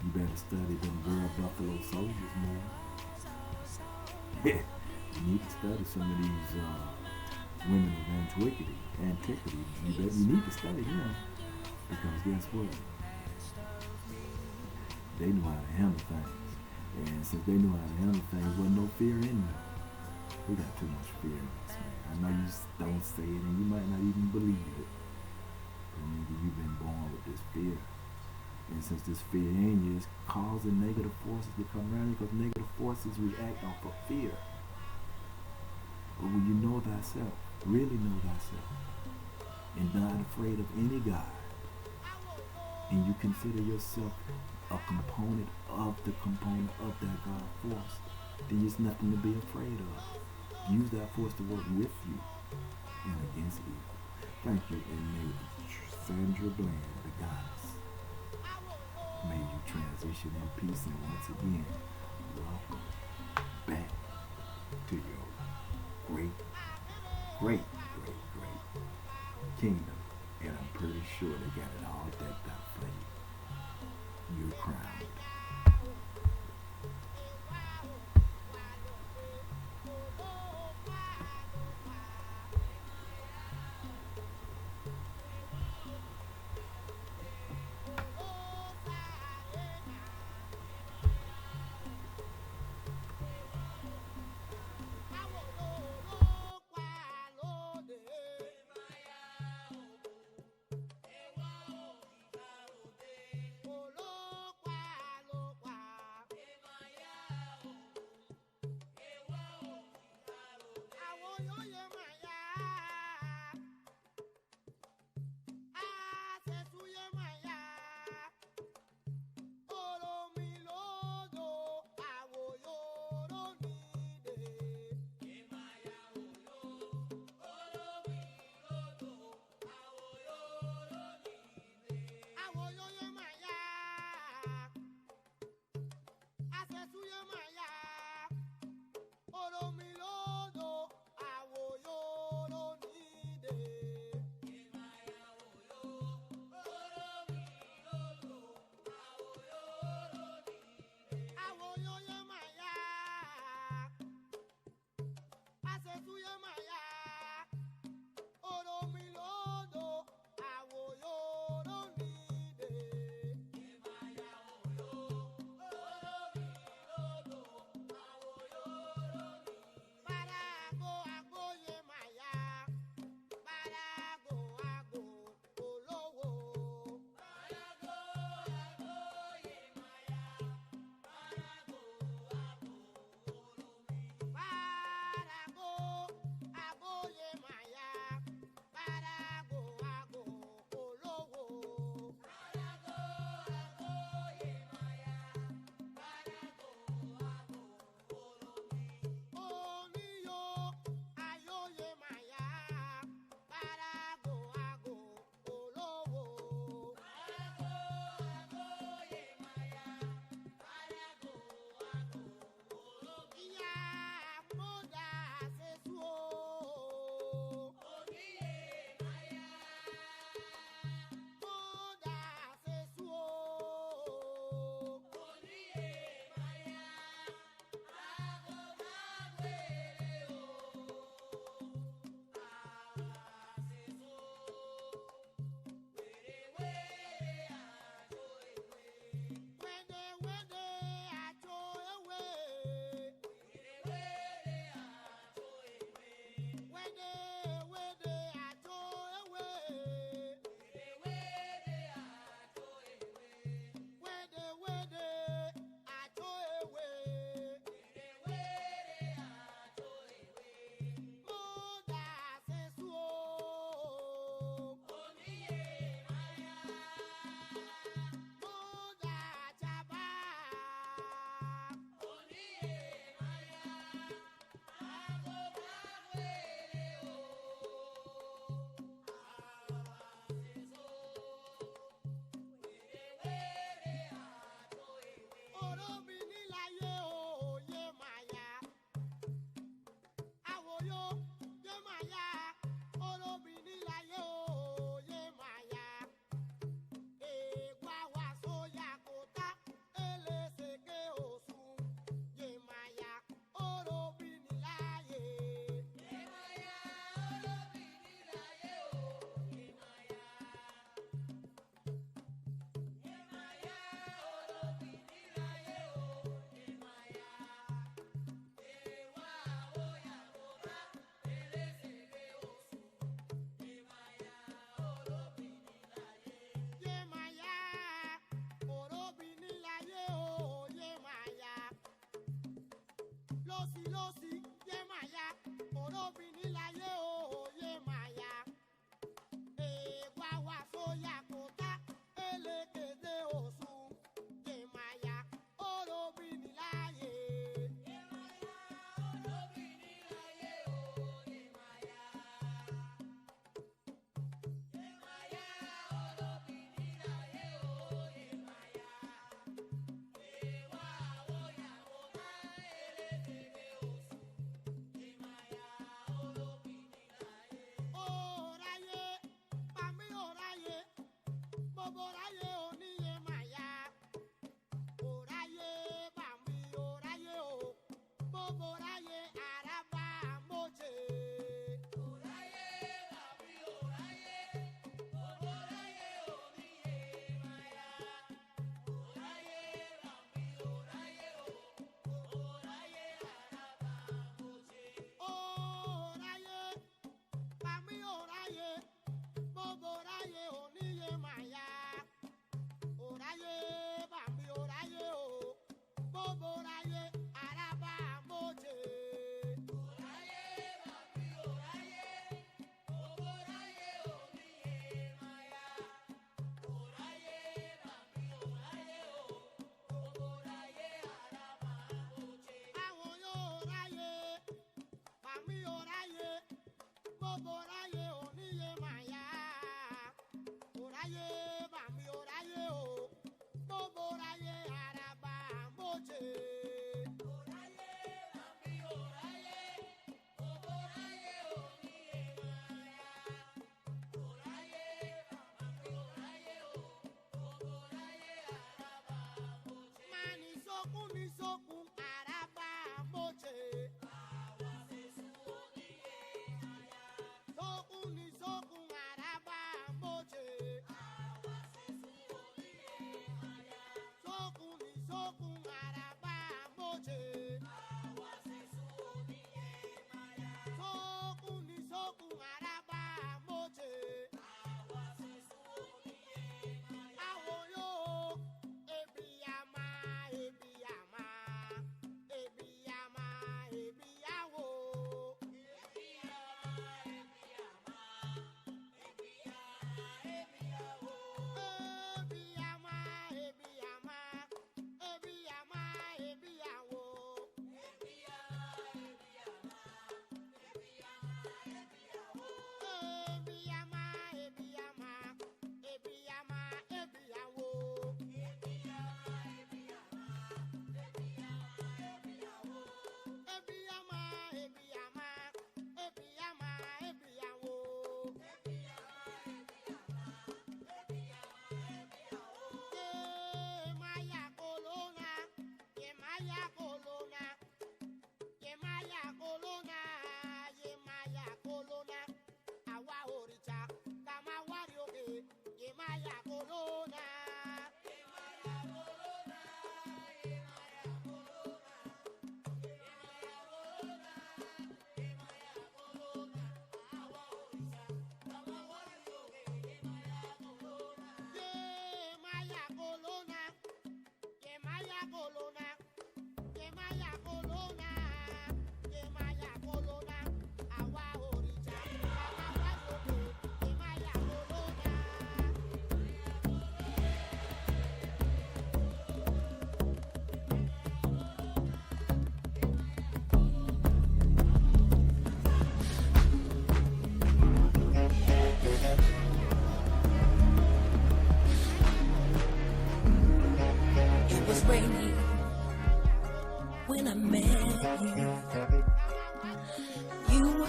You better study them girl Buffalo Soldiers more. You need to study some of these women of antiquity. You need to study them because guess what? They knew how to handle things. And since they knew how to handle things, wasn't no fear in them. We got too much fear in us, man. I know you don't say it and you might not even believe it. But maybe you've been born with this fear. And since this fear in you is causing negative forces to come around you, because negative forces react off of fear. But when you know thyself, really know thyself, and not afraid of any God, and you consider yourself a component of that God force, then there's nothing to be afraid of. Use that force to work with you and against evil. Thank you, and may Sandra Bland, the goddess, may you transition in peace, and once again, welcome back to your great kingdom. And I'm pretty sure they got it all decked out for you. You're crowned.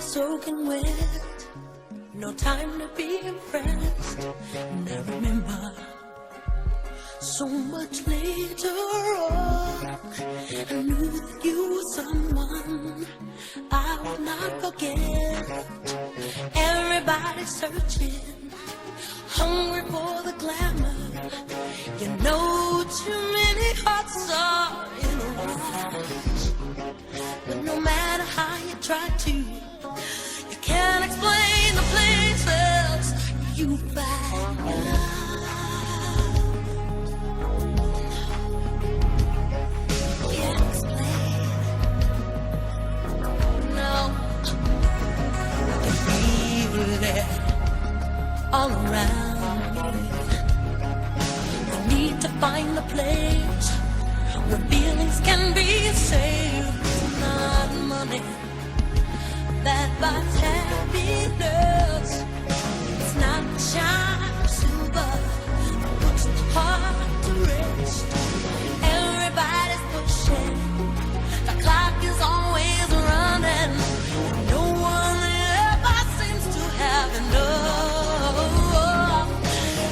soaking wet, no time to be impressed. And I remember so much later on, I knew that you were someone I would not forget. Everybody's searching, hungry for the glamour. You know, too many hearts are in a rush. But no matter how you try to, you can't explain the places you find love. Can't explain. No, you feel it all around me. You need to find a place where feelings can be saved. It's not money that buys happiness. It's not the shine of silver that puts the heart to rest. Everybody's pushing, the clock is always running. No one ever seems to have enough.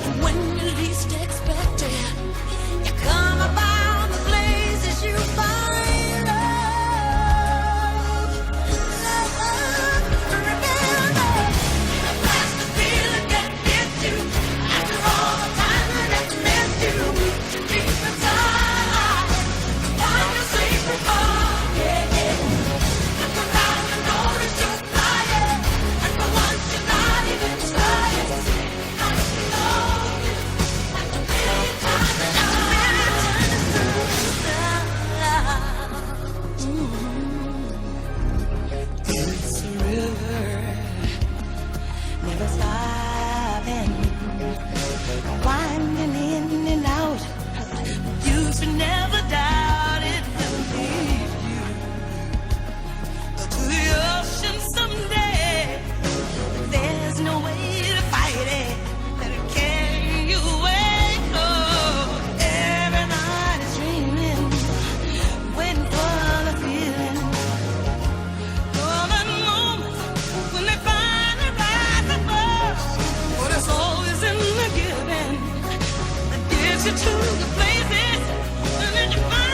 And when you least expect it, you come about the places you find love. Remember, the best feeling can get you after all takes you to the places that you find.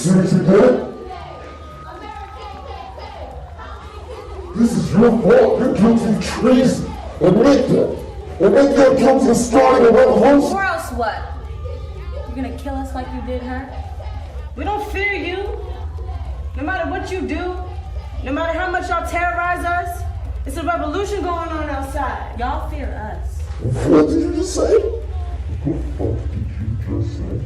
Seriously good? This is your fault. You're guilty of treason. Admit that. Admit you're guilty of starting a revolution. Or else what? You're gonna kill us like you did her? We don't fear you. No matter what you do, no matter how much y'all terrorize us, it's a revolution going on outside. Y'all fear us. What did you just say? What the fuck did you just say?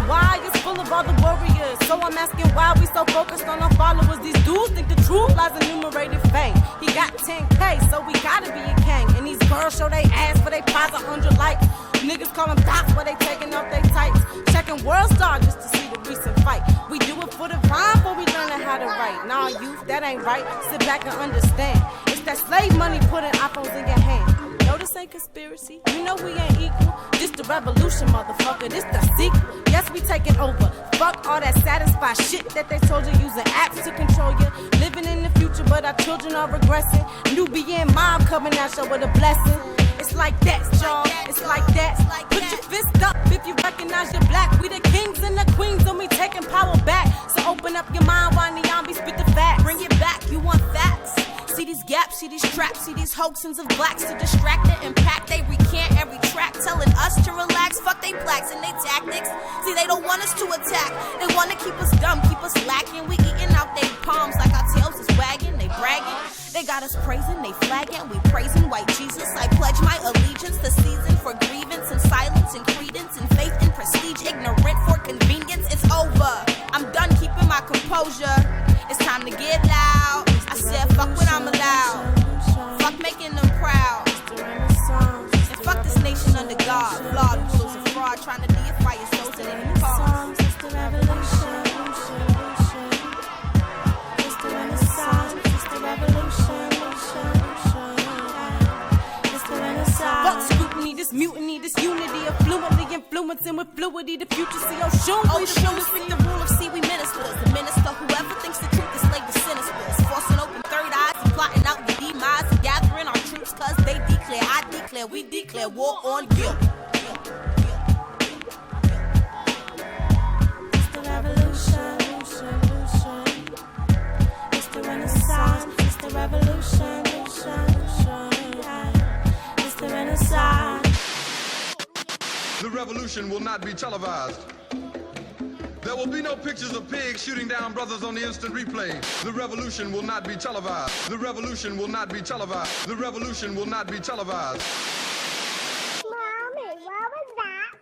Why is full of all the warriors. So I'm asking why we so focused on our followers. These dudes think the truth lies in numerated fame. He got 10K, so we gotta be a king. And these girls show they ass for they pies 100 likes. Niggas call them dots while they taking off they tights. Checking World Star just to see the recent fight. We do it for the rhyme before we learning how to write. Nah, youth, that ain't right. Sit back and understand. It's that slave money putting iPhones in your hand. know this ain't conspiracy. You know we ain't equal. This the revolution, motherfucker. This the sequel. Yes, we taking over. Fuck all that satisfied shit that they told you using apps to control you. Living in the future, but our children are regressing. Nubian mom coming out show with a blessing. It's like that, y'all. It's like that. Put your fist up if you recognize you're black. We the kings and the queens, and we taking power back. So open up your mind while Neon spit the facts. Bring it back, you want facts. See these gaps, see these traps, see these hoaxings of blacks to distract the impact. They recant every track, telling us to relax. Fuck they blacks and they tactics. See, they don't want us to attack. They want to keep us dumb, keep us lacking. We eating out they palms like our tails is wagging. They bragging. They got us praising, they flagging. We praising white Jesus. I pledge my allegiance to season for grievance and silence and credence and faith and prestige. Ignorant for convenience. It's over. I'm done keeping my composure. It's time to get loud. I said fuck what I'm allowed. Fuck making them proud. And fuck this nation under God. Flawed rulers of fraud trying to deify your souls at any cost. It's the revolution. It's the renaissance. It's the revolution. It's the renaissance. Fuck scrutiny, this mutiny, this unity of fluently influencing with fluidity. The future see Oshun. Oshun, speak the rule of see we ministers. The minister, whoever thinks the truth is laid the sinisters. Forcing open third eyes and plotting out the demise and gathering our troops cause they declare, I declare, we declare war on guilt. It's the revolution. It's the renaissance. It's the revolution. It's the renaissance. The revolution will not be televised. There will be no pictures of pigs shooting down brothers on the instant replay. The revolution will not be televised. The revolution will not be televised. The revolution will not be televised. Mommy, what was that?